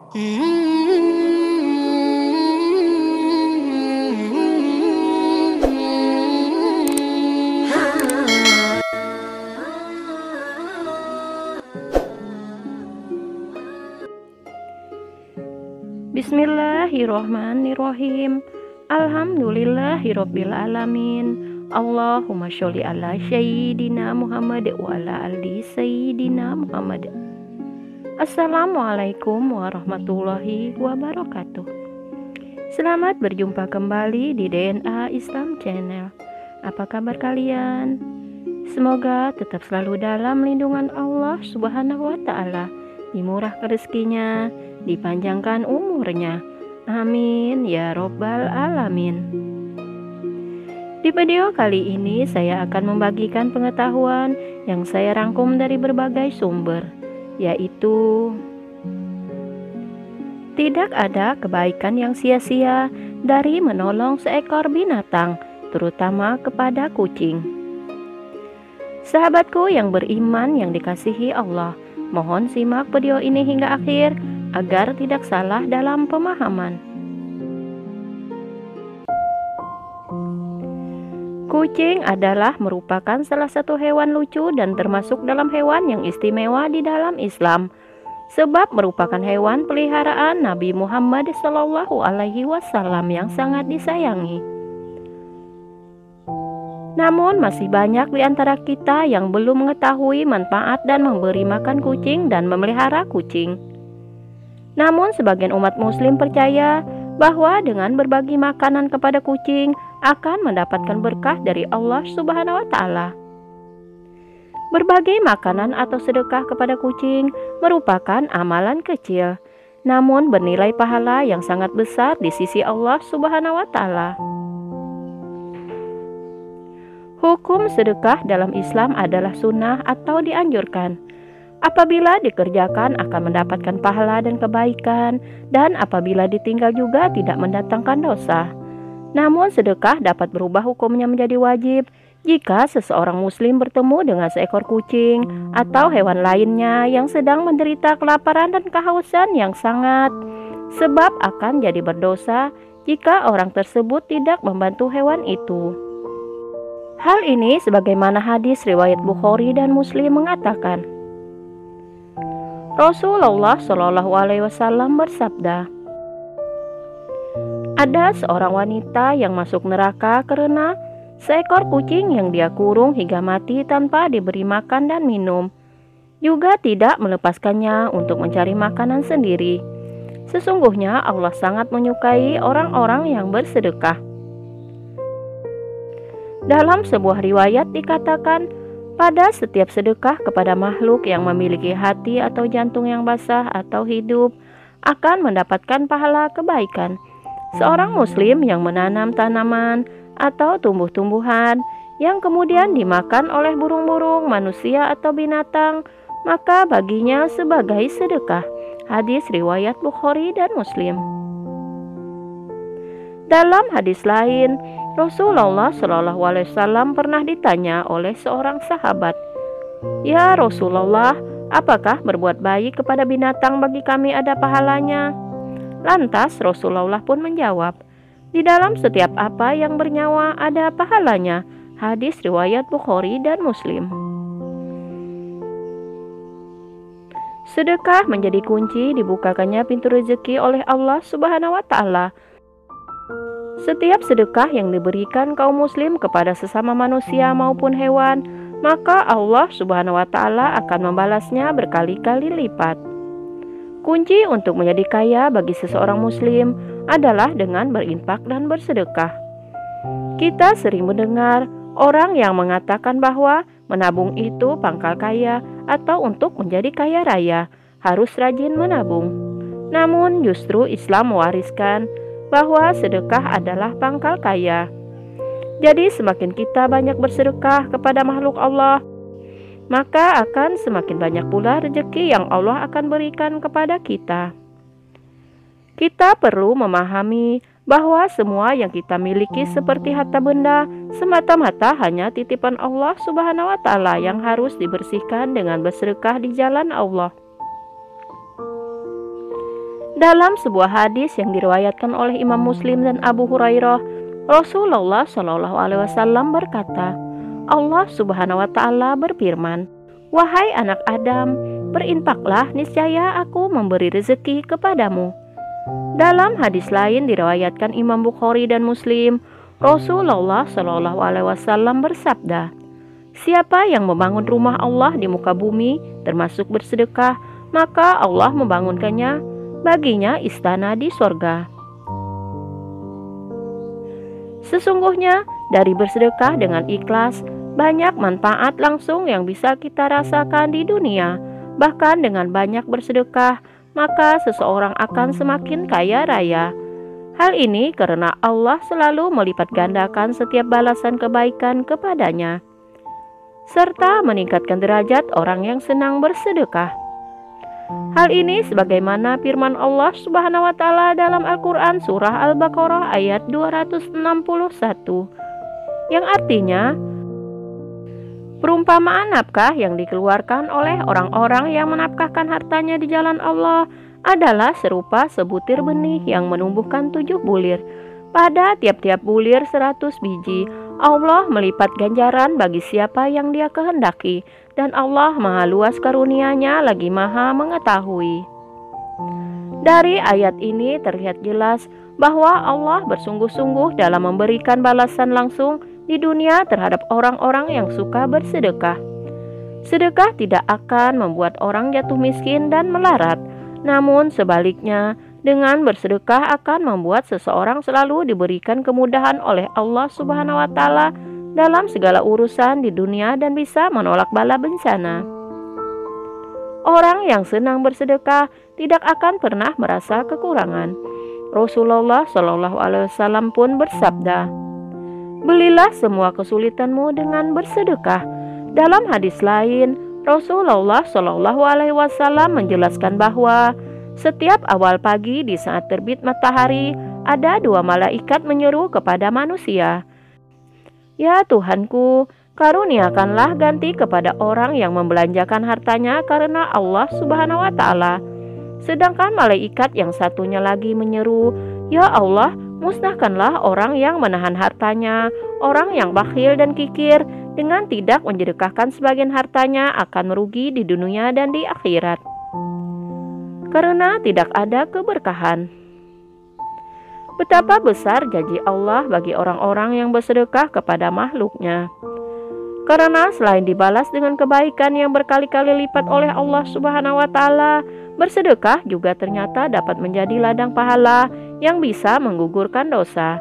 Bismillahirrohmanirrohim. Alhamdulillahirabbil alamin. Allahumma sholli ala sayyidina Muhammad wa ala ali sayyidina Muhammad. Assalamualaikum warahmatullahi wabarakatuh. Selamat berjumpa kembali di DNA Islam Channel. Apa kabar kalian? Semoga tetap selalu dalam lindungan Allah Subhanahu wa taala, dimurahkan rezekinya, dipanjangkan umurnya. Amin ya robbal alamin. Di video kali ini saya akan membagikan pengetahuan yang saya rangkum dari berbagai sumber, yaitu tidak ada kebaikan yang sia-sia dari menolong seekor binatang, terutama kepada kucing. Sahabatku yang beriman yang dikasihi Allah, mohon simak video ini hingga akhir agar tidak salah dalam pemahaman. Kucing adalah merupakan salah satu hewan lucu dan termasuk dalam hewan yang istimewa di dalam Islam, sebab merupakan hewan peliharaan Nabi Muhammad SAW yang sangat disayangi. Namun masih banyak di antara kita yang belum mengetahui manfaat dan memberi makan kucing dan memelihara kucing. Namun sebagian umat muslim percaya bahwa dengan berbagi makanan kepada kucing akan mendapatkan berkah dari Allah Subhanahu wa taala. Berbagi makanan atau sedekah kepada kucing merupakan amalan kecil, namun bernilai pahala yang sangat besar di sisi Allah Subhanahu wa taala. Hukum sedekah dalam Islam adalah sunnah atau dianjurkan. Apabila dikerjakan akan mendapatkan pahala dan kebaikan, dan apabila ditinggal juga tidak mendatangkan dosa. Namun sedekah dapat berubah hukumnya menjadi wajib jika seseorang muslim bertemu dengan seekor kucing atau hewan lainnya yang sedang menderita kelaparan dan kehausan yang sangat, sebab akan jadi berdosa jika orang tersebut tidak membantu hewan itu. Hal ini sebagaimana hadis riwayat Bukhari dan Muslim mengatakan, Rasulullah Shallallahu Alaihi Wasallam bersabda, ada seorang wanita yang masuk neraka karena seekor kucing yang dia kurung hingga mati tanpa diberi makan dan minum, juga tidak melepaskannya untuk mencari makanan sendiri. Sesungguhnya Allah sangat menyukai orang-orang yang bersedekah. Dalam sebuah riwayat dikatakan, pada setiap sedekah kepada makhluk yang memiliki hati atau jantung yang basah atau hidup akan mendapatkan pahala kebaikan. Seorang muslim yang menanam tanaman atau tumbuh-tumbuhan yang kemudian dimakan oleh burung-burung, manusia atau binatang, maka baginya sebagai sedekah. Hadis riwayat Bukhari dan Muslim. Dalam hadis lain, Rasulullah SAW pernah ditanya oleh seorang sahabat, "Ya Rasulullah, apakah berbuat baik kepada binatang bagi kami ada pahalanya?" Lantas Rasulullah pun menjawab, "Di dalam setiap apa yang bernyawa ada pahalanya." Hadis riwayat Bukhari dan Muslim. Sedekah menjadi kunci dibukakannya pintu rezeki oleh Allah Subhanahu wa taala. Setiap sedekah yang diberikan kaum muslim kepada sesama manusia maupun hewan, maka Allah Subhanahu wa taala akan membalasnya berkali-kali lipat. Kunci untuk menjadi kaya bagi seseorang muslim adalah dengan berinfak dan bersedekah. Kita sering mendengar orang yang mengatakan bahwa menabung itu pangkal kaya atau untuk menjadi kaya raya harus rajin menabung. Namun justru Islam mewariskan bahwa sedekah adalah pangkal kaya. Jadi semakin kita banyak bersedekah kepada makhluk Allah, maka akan semakin banyak pula rezeki yang Allah akan berikan kepada kita. Kita perlu memahami bahwa semua yang kita miliki seperti harta benda semata-mata hanya titipan Allah Subhanahu wa taala yang harus dibersihkan dengan bersedekah di jalan Allah. Dalam sebuah hadis yang diriwayatkan oleh Imam Muslim dan Abu Hurairah, Rasulullah Shallallahu Alaihi Wasallam berkata, Allah Subhanahu Wa Taala berfirman, "Wahai anak Adam, berinfaklah, niscaya aku memberi rezeki kepadamu." Dalam hadis lain diriwayatkan Imam Bukhari dan Muslim, Rasulullah Shallallahu Alaihi Wasallam bersabda, "Siapa yang membangun rumah Allah di muka bumi, termasuk bersedekah, maka Allah membangunkannya baginya istana di sorga." Sesungguhnya dari bersedekah dengan ikhlas, banyak manfaat langsung yang bisa kita rasakan di dunia. Bahkan dengan banyak bersedekah, maka seseorang akan semakin kaya raya. Hal ini karena Allah selalu melipat gandakan setiap balasan kebaikan kepadanya, serta meningkatkan derajat orang yang senang bersedekah. Hal ini sebagaimana firman Allah Subhanahu wa Ta'ala dalam Al-Quran Surah Al-Baqarah ayat 261, yang artinya, perumpamaan nafkah yang dikeluarkan oleh orang-orang yang menafkahkan hartanya di jalan Allah adalah serupa sebutir benih yang menumbuhkan 7 bulir. Pada tiap-tiap bulir 100 biji. Allah melipat ganjaran bagi siapa yang Dia kehendaki, dan Allah Maha Luas karunia-Nya lagi Maha mengetahui. Dari ayat ini terlihat jelas bahwa Allah bersungguh-sungguh dalam memberikan balasan langsung di dunia terhadap orang-orang yang suka bersedekah. Sedekah tidak akan membuat orang jatuh miskin dan melarat, namun sebaliknya, dengan bersedekah akan membuat seseorang selalu diberikan kemudahan oleh Allah Subhanahu wa Ta'ala dalam segala urusan di dunia dan bisa menolak bala bencana. Orang yang senang bersedekah tidak akan pernah merasa kekurangan. Rasulullah Shallallahu Alaihi Wasallam pun bersabda, "Belilah semua kesulitanmu dengan bersedekah." Dalam hadis lain, Rasulullah Shallallahu Alaihi Wasallam menjelaskan bahwa setiap awal pagi di saat terbit matahari, ada 2 malaikat menyeru kepada manusia, "Ya Tuhanku, karuniakanlah ganti kepada orang yang membelanjakan hartanya karena Allah Subhanahu wa Ta'ala." Sedangkan malaikat yang satunya lagi menyeru, "Ya Allah, musnahkanlah orang yang menahan hartanya, orang yang bakhil dan kikir, dengan tidak mensedekahkan sebagian hartanya akan merugi di dunia dan di akhirat, karena tidak ada keberkahan." Betapa besar janji Allah bagi orang-orang yang bersedekah kepada makhluknya. Karena selain dibalas dengan kebaikan yang berkali-kali lipat oleh Allah Subhanahu wa Ta'ala, bersedekah juga ternyata dapat menjadi ladang pahala yang bisa menggugurkan dosa.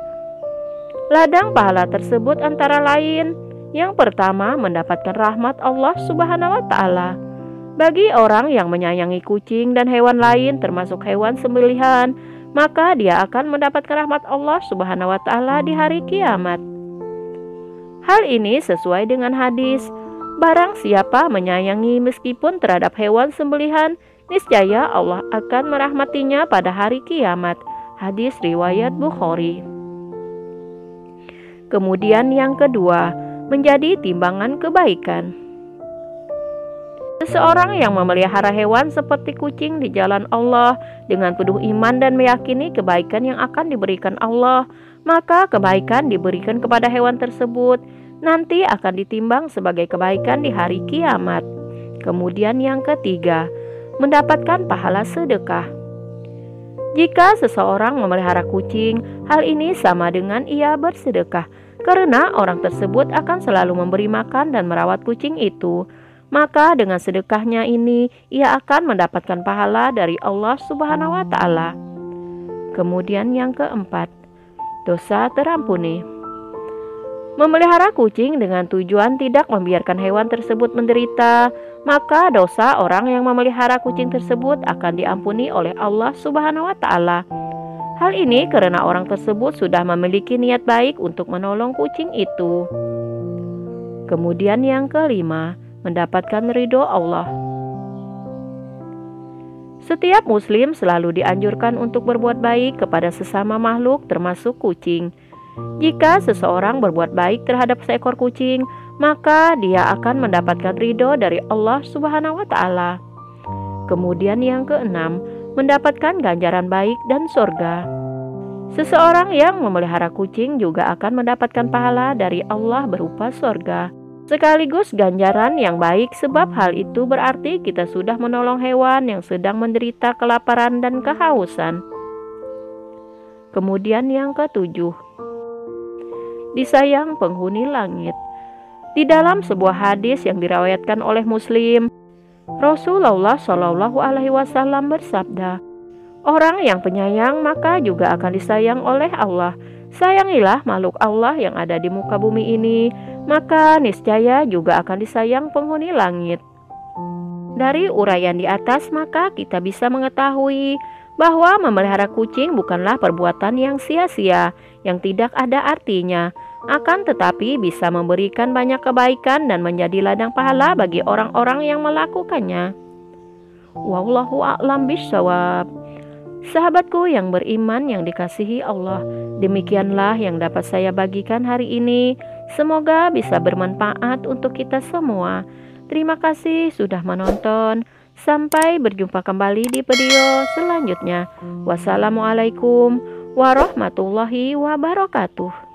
Ladang pahala tersebut antara lain, yang pertama, mendapatkan rahmat Allah Subhanahu wa Ta'ala. Bagi orang yang menyayangi kucing dan hewan lain termasuk hewan sembelihan, maka dia akan mendapatkan rahmat Allah Subhanahu wa Ta'ala di hari kiamat. Hal ini sesuai dengan hadis, barang siapa menyayangi meskipun terhadap hewan sembelihan, niscaya Allah akan merahmatinya pada hari kiamat. Hadis riwayat Bukhari. Kemudian yang kedua, menjadi timbangan kebaikan. Seseorang yang memelihara hewan seperti kucing di jalan Allah dengan penuh iman dan meyakini kebaikan yang akan diberikan Allah, maka kebaikan diberikan kepada hewan tersebut nanti akan ditimbang sebagai kebaikan di hari kiamat. Kemudian yang ketiga, mendapatkan pahala sedekah. Jika seseorang memelihara kucing, hal ini sama dengan ia bersedekah, karena orang tersebut akan selalu memberi makan dan merawat kucing itu. Maka dengan sedekahnya ini, ia akan mendapatkan pahala dari Allah Subhanahu wa Ta'ala. Kemudian yang keempat, dosa terampuni. Memelihara kucing dengan tujuan tidak membiarkan hewan tersebut menderita, maka dosa orang yang memelihara kucing tersebut akan diampuni oleh Allah Subhanahu wa Ta'ala. Hal ini karena orang tersebut sudah memiliki niat baik untuk menolong kucing itu. Kemudian yang kelima, mendapatkan ridho Allah. Setiap muslim selalu dianjurkan untuk berbuat baik kepada sesama makhluk termasuk kucing. Jika seseorang berbuat baik terhadap seekor kucing, maka dia akan mendapatkan ridho dari Allah Subhanahu wa Ta'ala. Kemudian yang keenam, mendapatkan ganjaran baik dan surga. Seseorang yang memelihara kucing juga akan mendapatkan pahala dari Allah berupa surga, sekaligus ganjaran yang baik, sebab hal itu berarti kita sudah menolong hewan yang sedang menderita kelaparan dan kehausan. Kemudian yang ketujuh, disayang penghuni langit. Di dalam sebuah hadis yang diriwayatkan oleh Muslim, Rasulullah Shallallahu Alaihi Wasallam bersabda, orang yang penyayang maka juga akan disayang oleh Allah. Sayangilah makhluk Allah yang ada di muka bumi ini, maka niscaya juga akan disayang penghuni langit. Dari uraian di atas maka kita bisa mengetahui bahwa memelihara kucing bukanlah perbuatan yang sia-sia, yang tidak ada artinya, akan tetapi bisa memberikan banyak kebaikan dan menjadi ladang pahala bagi orang-orang yang melakukannya. Wallahu a'lam bishawab. Sahabatku yang beriman yang dikasihi Allah, demikianlah yang dapat saya bagikan hari ini. Semoga bisa bermanfaat untuk kita semua. Terima kasih sudah menonton. Sampai berjumpa kembali di video selanjutnya. Wassalamualaikum warahmatullahi wabarakatuh.